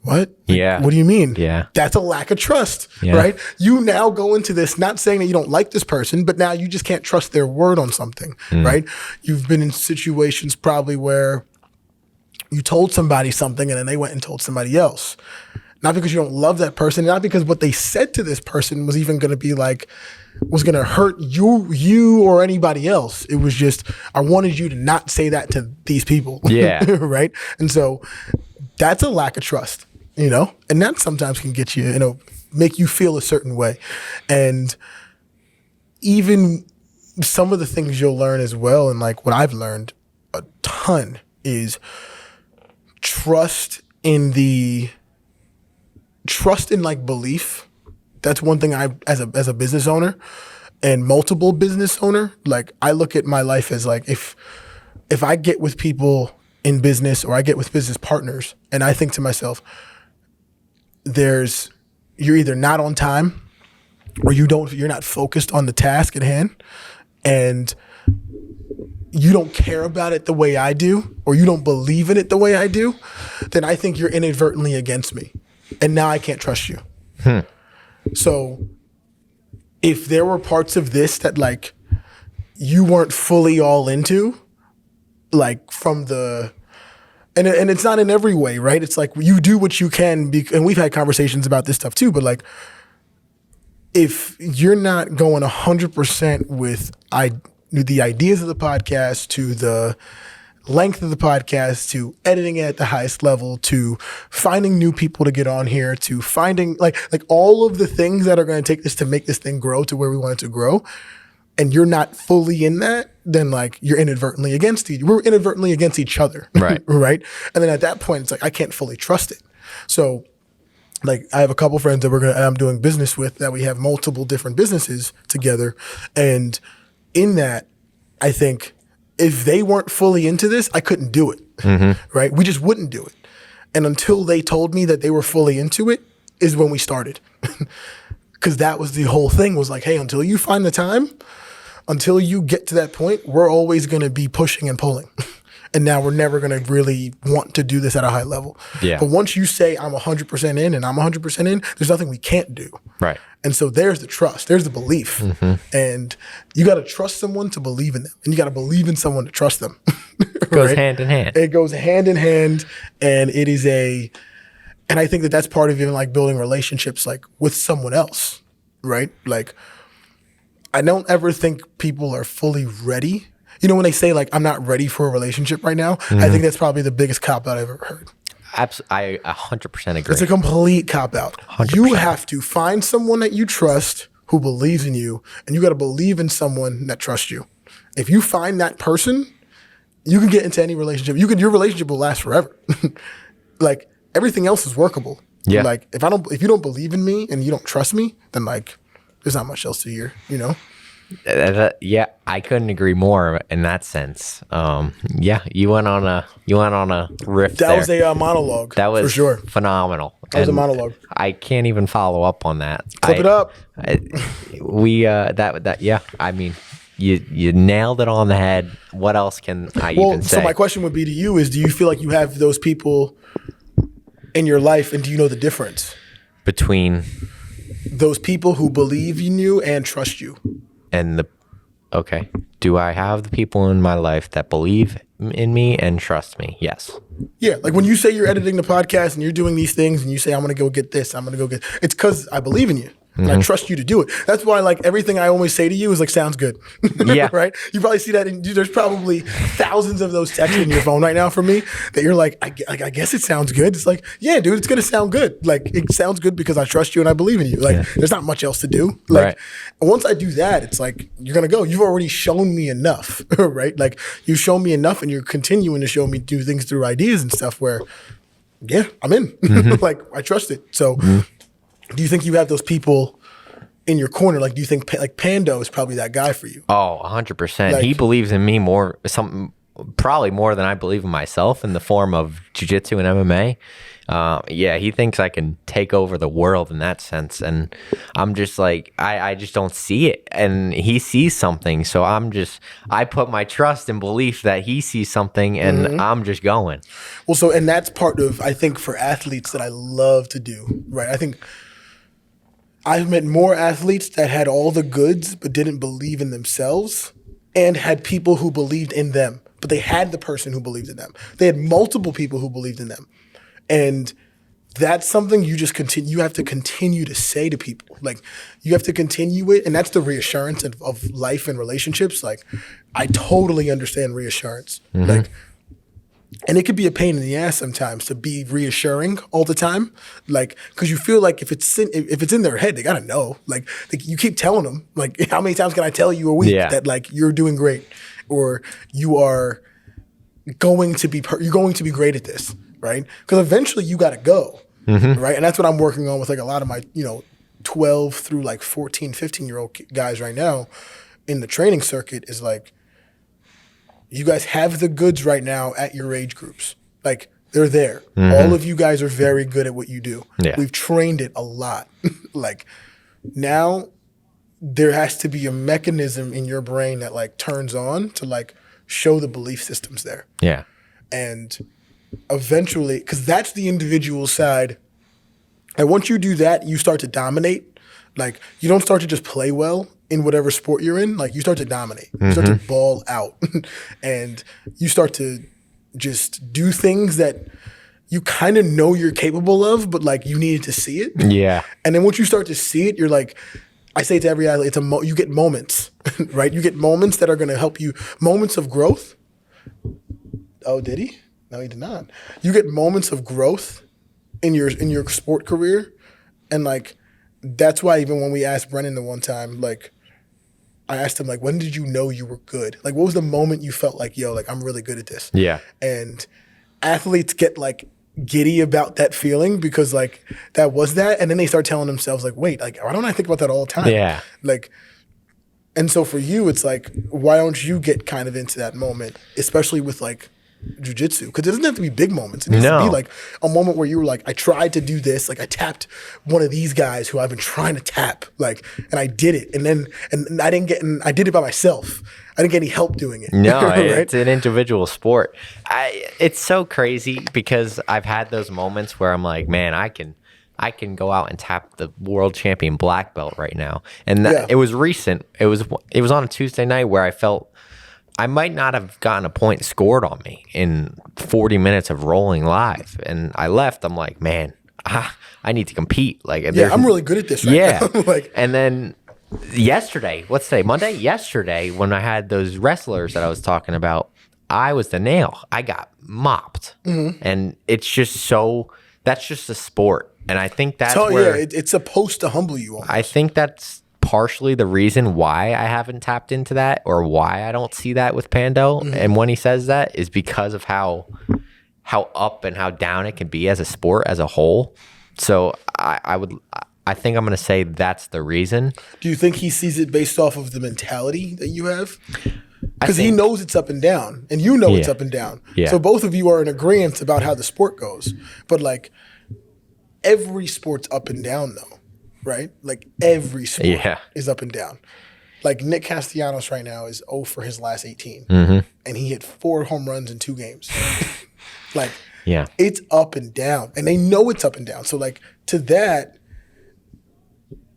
what? Like, Yeah. what do you mean? Yeah. That's a lack of trust, Yeah. right? You now go into this not saying that you don't like this person, but now you just can't trust their word on something, right? You've been in situations probably where you told somebody something and then they went and told somebody else. Not because you don't love that person, not because what they said to this person was even going to be like, was going to hurt you or anybody else. It was just, I wanted you to not say that to these people. Yeah. Right? And so that's a lack of trust, you know? And that sometimes can get you, make you feel a certain way. And even some of the things you'll learn as well, and like what I've learned a ton is trust in like belief. That's one thing I, as a business owner and multiple business owner, like I look at my life as like, if I get with people in business or I get with business partners and I think to myself, you're either not on time or you're not focused on the task at hand and you don't care about it the way I do, or you don't believe in it the way I do, then I think you're inadvertently against me. And now I can't trust you. So if there were parts of this that like you weren't fully all into, like from the And it's not in every way, right? It's like you do what you can, and we've had conversations about this stuff too, but like if you're not going 100% with the ideas of the podcast, to the length of the podcast, to editing it at the highest level, to finding new people to get on here, to finding like all of the things that are going to take this to make this thing grow to where we want it to grow, and you're not fully in that, then like you're inadvertently against we're inadvertently against each other. Right. Right. And then at that point, it's like, I can't fully trust it. So like I have a couple friends that I'm doing business with, that we have multiple different businesses together. And in that, I think if they weren't fully into this, I couldn't do it. Right. We just wouldn't do it. And until they told me that they were fully into it is when we started. Because that was the whole thing, was like, hey, until you find the time, until you get to that point, we're always going to be pushing and pulling. And now we're never going to really want to do this at a high level. Yeah. But once you say I'm 100% in and I'm 100% in, there's nothing we can't do. Right. And so there's the trust, there's the belief. And you got to trust someone to believe in them. And you got to believe in someone to trust them. It goes hand in hand. It goes hand in hand. And it is and I think that that's part of even like building relationships like with someone else, right? Like I don't ever think people are fully ready. You know, when they say like, I'm not ready for a relationship right now, I think that's probably the biggest cop out I've ever heard. I 100% agree. It's a complete cop out. 100%. You have to find someone that you trust who believes in you, and you got to believe in someone that trusts you. If you find that person, you can get into any relationship. Your relationship will last forever. Like everything else is workable. Yeah. Like if you don't believe in me and you don't trust me, then like there's not much else to hear, you know? Yeah, I couldn't agree more in that sense. Yeah, you went on a riff. That there. was a monologue. That was for sure. phenomenal. That was a monologue. I can't even follow up on that. Clip it up. Yeah. I mean, you nailed it on the head. What else can I even say? So my question would be to you is, do you feel like you have those people in your life, and do you know the difference between those people who believe in you and trust you? And okay, do I have the people in my life that believe in me and trust me? Yes. Yeah, like when you say you're editing the podcast and you're doing these things and you say, I'm going to go get this, I'm going to go get, it's because I believe in you. And I trust you to do it. That's why, like, everything I always say to you is like, sounds good. Yeah. Right? You probably see that. There's probably thousands of those texts in your phone right now from me that you're like, I guess it sounds good. It's like, yeah, dude, it's going to sound good. Like, it sounds good because I trust you and I believe in you. Like, there's not much else to do. Like, right. Once I do that, it's like, you're going to go. You've already shown me enough, right? Like, you've shown me enough and you're continuing to show me do things through ideas and stuff where, yeah, I'm in. Like, I trust it. So, do you think you have those people in your corner? Like, do you think like Pando is probably that guy for you? Oh, 100%. Like, he believes in me probably more than I believe in myself in the form of jiu-jitsu and MMA. Yeah, he thinks I can take over the world in that sense. And I'm just like, I just don't see it. And he sees something. So I put my trust and belief that he sees something and I'm just going. Well, and that's part of, I think, for athletes that I love to do, right? I think I've met more athletes that had all the goods but didn't believe in themselves, and had people who believed in them, but they had the person who believed in them. They had multiple people who believed in them. And that's something you have to continue to say to people. Like, you have to continue it, and that's the reassurance of life and relationships. Like, I totally understand reassurance. Like, and it could be a pain in the ass sometimes to be reassuring all the time, like, because you feel like if it's in their head, they gotta know. Like, you keep telling them, like, how many times can I tell you a week that like you're doing great, or you are going to be great at this, right? Because eventually you gotta go, right? And that's what I'm working on with like a lot of my 12 through like 14, 15-year-old guys right now in the training circuit is like, you guys have the goods right now at your age groups. Like, they're there. All of you guys are very good at what you do. Yeah. We've trained it a lot. Like, now there has to be a mechanism in your brain that like turns on to like show the belief systems there. Yeah. And eventually, because that's the individual side. And once you do that, you start to dominate. Like, you don't start to just play well in whatever sport you're in. Like, you start to dominate. You start to ball out. And you start to just do things that you kind of know you're capable of, but like you needed to see it. Yeah. And then once you start to see it, you're like, I say to every athlete, you get moments, right? You get moments that are going to help you, moments of growth. Oh, did he? No, he did not. You get moments of growth in your sport career, and like that's why even when we asked Brennan the one time, like I asked him like, when did you know you were good? Like, what was the moment you felt like, yo, like I'm really good at this? Yeah. And athletes get like giddy about that feeling because like that was that, and then they start telling themselves like, wait, like why don't I think about that all the time? Yeah. Like, and so for you, it's like, why don't you get kind of into that moment, especially with like jiu-jitsu? Because it doesn't have to be big moments. It needs to be like a moment where you were like, I tried to do this, like I tapped one of these guys who I've been trying to tap, like, and I did it, and I didn't get, and I did it by myself. I didn't get any help doing it. No, right? It's an individual sport. It's so crazy because I've had those moments where I'm like, man, I can go out and tap the world champion black belt right now. And it was recent. It was on a Tuesday night where I felt I might not have gotten a point scored on me in 40 minutes of rolling live. And I left. I'm like, man, I need to compete. Like, I'm really good at this right now. Like, and then yesterday, what's today? Monday? Yesterday, when I had those wrestlers that I was talking about, I was the nail. I got mopped. And it's just that's just a sport. And I think that's where it's supposed to humble you almost. I think that's partially the reason why I haven't tapped into that, or why I don't see that with Pando. And when he says that is because of how up and how down it can be as a sport as a whole. So I think I'm going to say that's the reason. Do you think he sees it based off of the mentality that you have? Because he knows it's up and down, and you know it's up and down. Yeah. So both of you are in agreement about how the sport goes. But like every sport's up and down, though, right? Like every sport is up and down. Like Nick Castellanos right now is 0 for his last 18, and he hit 4 home runs in 2 games. Like, it's up and down, and they know it's up and down. So like to that,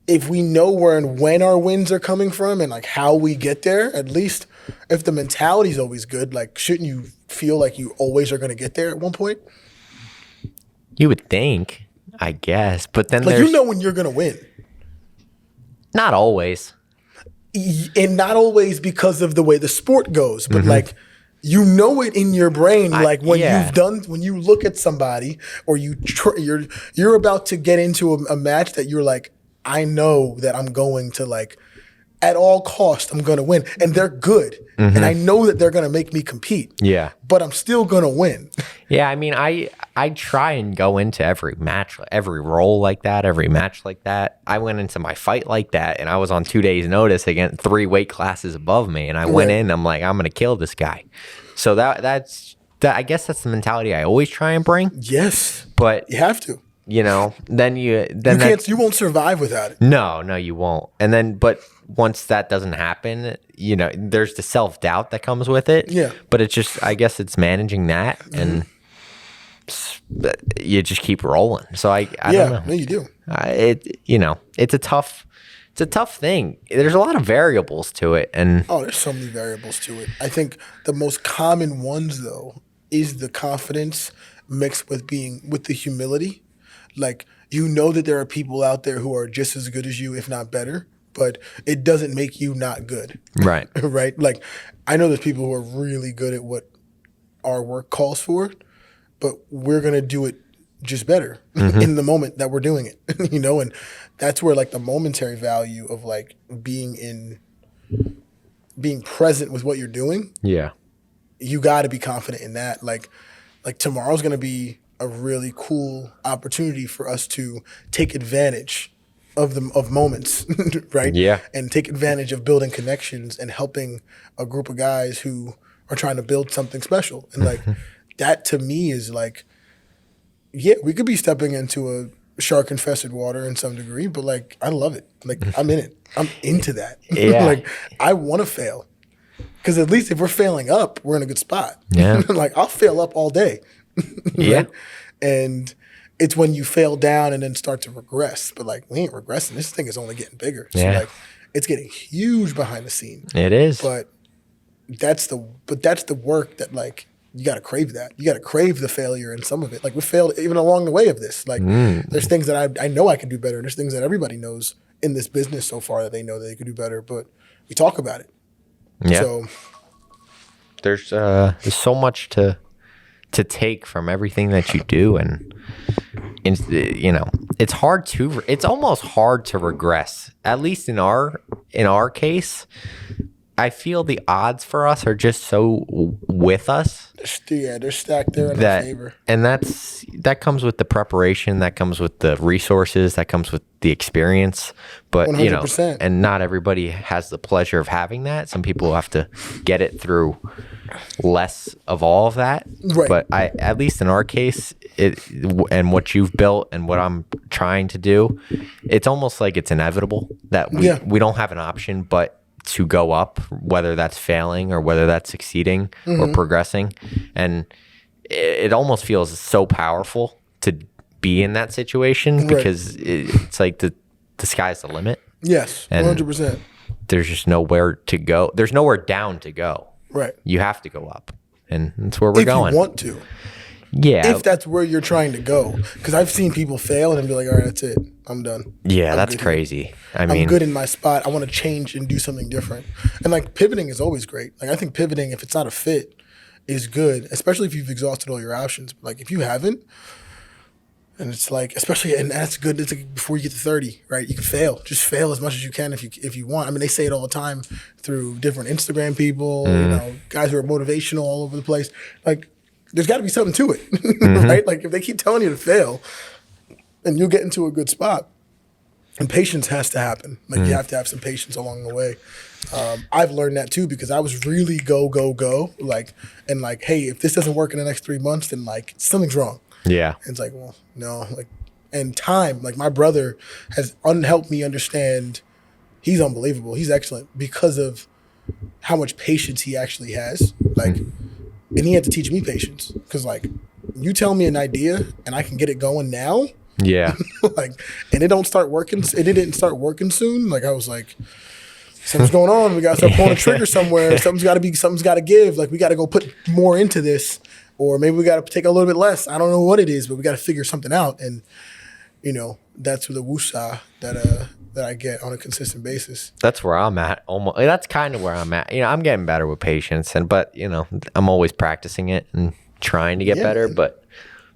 if we know where and when our wins are coming from and like how we get there, at least if the mentality is always good, like shouldn't you feel like you always are going to get there at one point? You would think, I guess, but then like you know when you're going to win. Not always. And not always because of the way the sport goes, but like you know it in your brain, like when when you look at somebody or you're about to get into a match that you're like, I know that I'm going to like, at all costs, I'm going to win. And they're good. And I know that they're going to make me compete. Yeah. But I'm still going to win. Yeah, I mean, I try and go into every match, every role like that, every match like that. I went into my fight like that, and I was on 2 days' notice against 3 weight classes above me. And I went in, I'm like, I'm going to kill this guy. So that's I guess that's the mentality I always try and bring. Yes. But you have to. You know, you won't survive without it. No, you won't. And then, but once that doesn't happen, you know, there's the self-doubt that comes with it. Yeah. But it's just, I guess it's managing that, and you just keep rolling. So I don't know. No, you do. It's a tough thing. There's a lot of variables to it, and there's so many variables to it. I think the most common ones though is the confidence mixed with the humility. Like, you know that there are people out there who are just as good as you, if not better, but it doesn't make you not good. Right. Right? Like, I know there's people who are really good at what our work calls for, but we're going to do it just better in the moment that we're doing it, you know? And that's where, like, the momentary value of, like, being present with what you're doing. Yeah. You got to be confident in that. Like tomorrow's going to be a really cool opportunity for us to take advantage of moments, right? Yeah. And take advantage of building connections and helping a group of guys who are trying to build something special. And like that to me is like, yeah, we could be stepping into a shark infested water in some degree, but like I love it. Like I'm in it. I'm into that. Yeah. Like I want to fail. Because at least if we're failing up, we're in a good spot. Yeah. Like I'll fail up all day. Yeah. Right? And it's when you fail down and then start to regress. But like we ain't regressing. This thing is only getting bigger. So like it's getting huge behind the scene. It is. But that's the work that like you got to crave that. You got to crave the failure in some of it. Like we failed even along the way of this. Like there's things that I know I can do better. There's things that everybody knows in this business so far that they know that they could do better, but we talk about it. Yeah. So There's so much to take from everything that you do, and you know, it's almost hard to regress. At least in our case, I feel the odds for us are just so with us they're stacked there in our favor. And that comes with the preparation, that comes with the resources, that comes with the experience. But 100%. You know, and not everybody has the pleasure of having that. Some people have to get it through less of all of that. Right. But at least in our case, and what you've built and what I'm trying to do, it's almost like it's inevitable that we don't have an option but to go up, whether that's failing or whether that's succeeding or progressing. And it almost feels so powerful to be in that situation because it's like the sky's the limit. Yes, 100%. There's just nowhere to go. There's nowhere down to go. Right. You have to go up. And that's where we're going. If you want to. Yeah. If that's where you're trying to go. Because I've seen people fail and be like, all right, that's it. I'm done. Yeah, that's crazy. I'm good in my spot. I want to change and do something different. And like pivoting is always great. Like I think pivoting, if it's not a fit, is good, especially if you've exhausted all your options. Like if you haven't, and it's like, especially, and that's good. It's like before you get to 30, right? You can fail. Just fail as much as you can if you want. I mean, they say it all the time through different Instagram people, you know, guys who are motivational all over the place. Like, there's got to be something to it, right? Like if they keep telling you to fail, and you'll get into a good spot, and patience has to happen. Like you have to have some patience along the way. I've learned that too because I was really go, like, and like, hey, if this doesn't work in the next 3 months, then like something's wrong. Yeah. And it's like, well, no, like, and time, like my brother has helped me understand. He's unbelievable. He's excellent because of how much patience he actually has. Like, and he had to teach me patience because like, you tell me an idea and I can get it going now. Yeah. Like, and it didn't start working soon. Like I was like, something's going on. We got to start pulling a trigger somewhere. Something's got to give. Like we got to go put more into this, or maybe we got to take a little bit less. I don't know what it is, but we got to figure something out. And you know, that's the woosah that I get on a consistent basis. That's where I'm at. Almost. That's kind of where I'm at. You know, I'm getting better with patience, but you know, I'm always practicing it and trying to get better. Man. But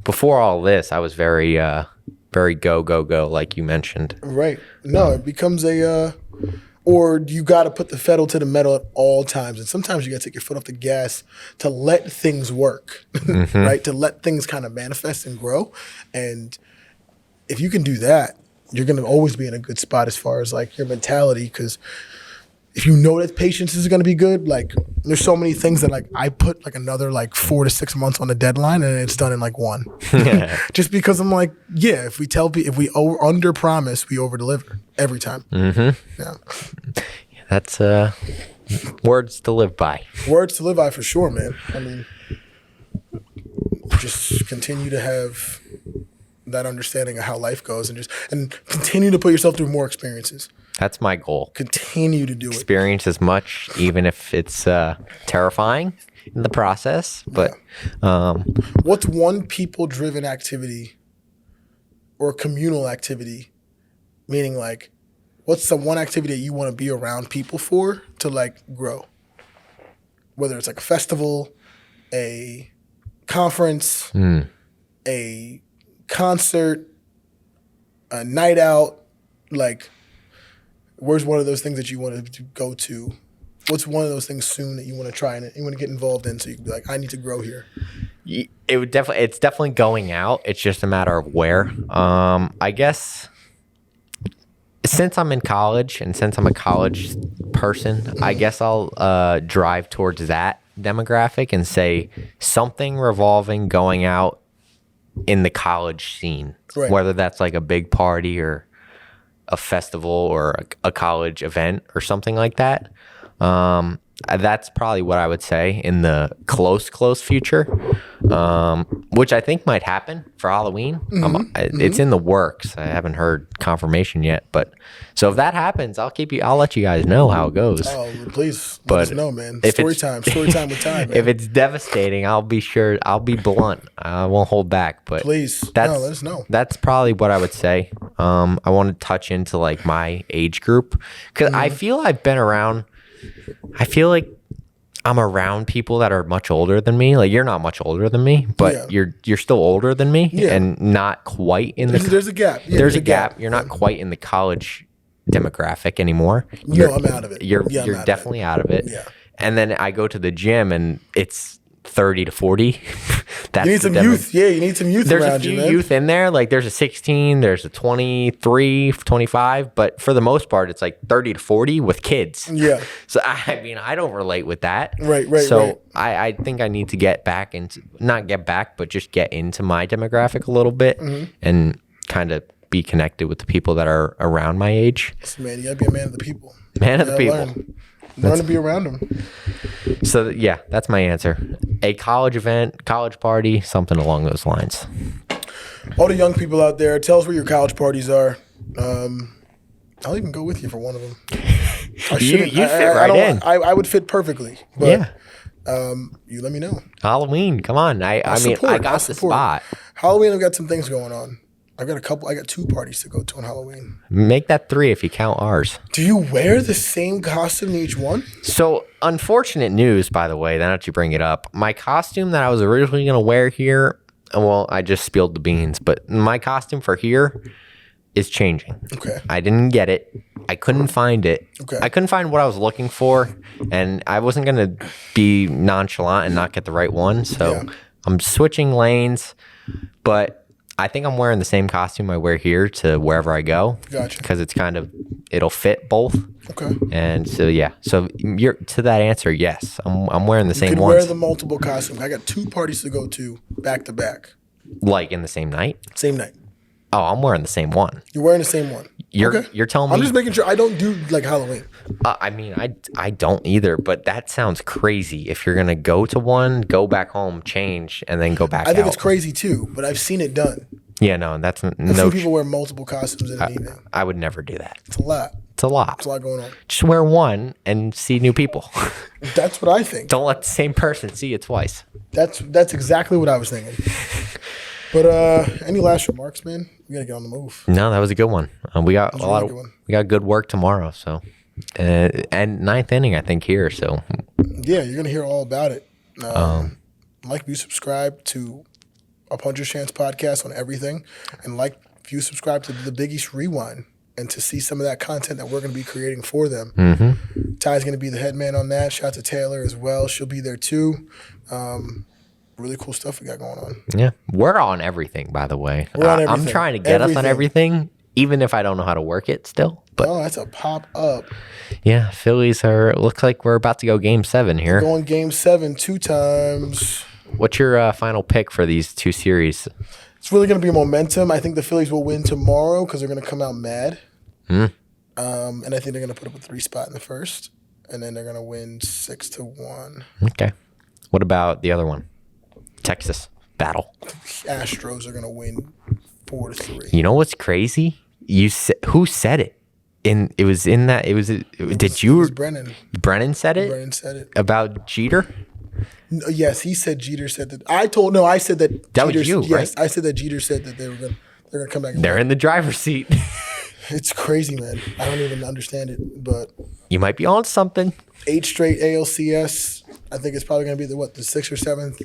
before all this, I was very go, like you mentioned. Right. No, it becomes or you got to put the pedal to the metal at all times. And sometimes you got to take your foot off the gas to let things work, right? To let things kind of manifest and grow. And if you can do that, you're going to always be in a good spot as far as like your mentality. Because if you know that patience is going to be good, like there's so many things that like I put like another like 4 to 6 months on the deadline and it's done in like 1. Just because I'm like, yeah, if we under promise, we over deliver every time. Yeah. That's words to live by. Words to live by for sure, man. I mean, just continue to have that understanding of how life goes and continue to put yourself through more experiences. That's my goal. Continue to do it. Experience as much, even if it's terrifying in the process. But what's one people-driven activity or communal activity? Meaning, like, what's the one activity that you want to be around people for to like grow? Whether it's like a festival, a conference, a concert, a night out, like. Where's one of those things that you want to go to? What's one of those things soon that you want to try and you want to get involved in so you can be like, I need to grow here? It's definitely going out. It's just a matter of where. I guess since I'm in college and since I'm a college person, I guess I'll drive towards that demographic and say something revolving going out in the college scene, whether that's like a big party or a festival or a college event or something like that. that's probably what I would say in the close future, which I think might happen for Halloween. It's in the works. I haven't heard confirmation yet, but so if that happens, I'll let you guys know how it goes. Oh, please let But us know, man. if Story it's- time with Ty, man. If it's devastating, I'll be blunt. I won't hold back. But Please, let us know. That's probably what I would say. I want to touch into like my age group because I feel I've been around. I feel like I'm around people that are much older than me. Like you're not much older than me, but Yeah. you're still older than me, Yeah. and not quite in the. There's a gap. Yeah, there's a gap. You're not quite in the college demographic anymore. No, I'm out of it. You're Yeah, I'm out of definitely out of it. Yeah. And then I go to the gym and it's 30 to 40. That's You need some youth. Yeah, you need some youth There's a around few you, man. youth in there. Like there's a 16, there's a 23, 25, but for the most part, it's like 30 to 40 with kids. Yeah. So I mean, I don't relate with that. Right, So I think I need to get back into, not get back, but just get into my demographic a little bit Mm-hmm. and kind of be connected with the people that are around my age. Man, you gotta be a man of the people. Man of the You gotta people. Learn to be around them. So yeah, that's my answer. A college event, college party, something along those lines. All the young people out there, tell us where your college parties are. I'll even go with you for one of them. I shouldn't. You fit I right don't- in. I would fit perfectly. But, Yeah. you let me know. Halloween, come on. I mean, support, I got I'll the support. spot. Halloween, I've got some things going on. I got 2 parties to go to on Halloween. Make that 3 if you count ours. Do you wear the same costume in each one? So, unfortunate news, by the way, now that you bring it up. My costume that I was originally going to wear here, well, I just spilled the beans, but my costume for here is changing. Okay. I didn't get it. I couldn't find it. Okay. I couldn't find what I was looking for, and I wasn't going to be nonchalant and not get the right one. So, Yeah. I'm switching lanes, but I think I'm wearing the same costume I wear here to wherever I go. Gotcha. Because it's it'll fit both. Okay. And so yeah, so you're to that answer. Yes, I'm wearing the You same can ones, wear the multiple costumes. I got 2 parties to go to back to back, like in the same night. same night. Oh, I'm wearing the same one. You're wearing the same one. You're telling me? I'm just making sure. I don't do like Halloween. I mean, I don't either. But that sounds crazy. If you're gonna go to one, go back home, change, and then go back. I think out. it's crazy too, but I've seen it done. Yeah, no, that's I've no. seen people wear multiple costumes in an evening. I would never do that. It's a lot. It's a lot. It's a lot going on. Just wear one and see new people. That's what I think. Don't let the same person see you twice. That's exactly what I was thinking. But any last remarks, man? We gotta get on the move. No, that was a good one. We got was a a lot really of good one. we got good work tomorrow. So, and 9th inning, I think here. So, Yeah, you're gonna hear all about it. Like, view, subscribe to a Puncher's Chance podcast on everything, and like, view, subscribe to the Big East Rewind, and to see some of that content that we're gonna be creating for them. Mm-hmm. Ty's gonna be the head man on that. Shout out to Taylor as well. She'll be there too. Really cool stuff we got going on. Yeah, we're on everything. By the way, We're on I'm everything. trying to get us on everything, even if I don't know how to work it still. But Oh, that's a pop up. yeah, Phillies are. Looks like we're about to go Game 7 here. Going Game 7 2 times. What's your final pick for these 2 series? It's really going to be momentum. I think the Phillies will win tomorrow because they're going to come out mad. And I think they're going to put up a 3 spot in the first. And then they're going to win 6-1. Okay. What about the other one? Texas battle. Astros are going to win 4-3. You know what's crazy? Who said it? It was in that. It was. Did you? It was Brennan. Brennan said it Brennan said it. about Jeter. No, yes, he said Jeter said that. I said that. That was Jeter, you, yes, right? I said that Jeter said that they're going to come back. And They're in the driver's seat. It's crazy, man. I don't even understand it. But You might be on something. 8 straight ALCS. I think it's probably going to be the 6th or 7th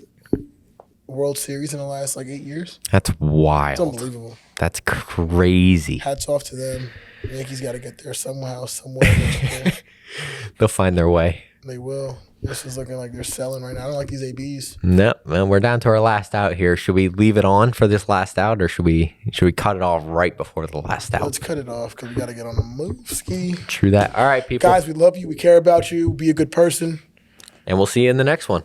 World Series in the last 8 years. That's It's wild. unbelievable. That's crazy. Hats off to them. Yankees got to get there somehow, somewhere. eventually. They'll find their way. They will. This is looking like they're selling right now. I don't like these ABs. No, man, we're down to our last out here. Should we leave it on for this last out, or should we cut it off right before the last out? Let's cut it off because we got to get on the move. Ski. True that. All right, people. Guys, we love you. We care about you. Be a good person. And we'll see you in the next one.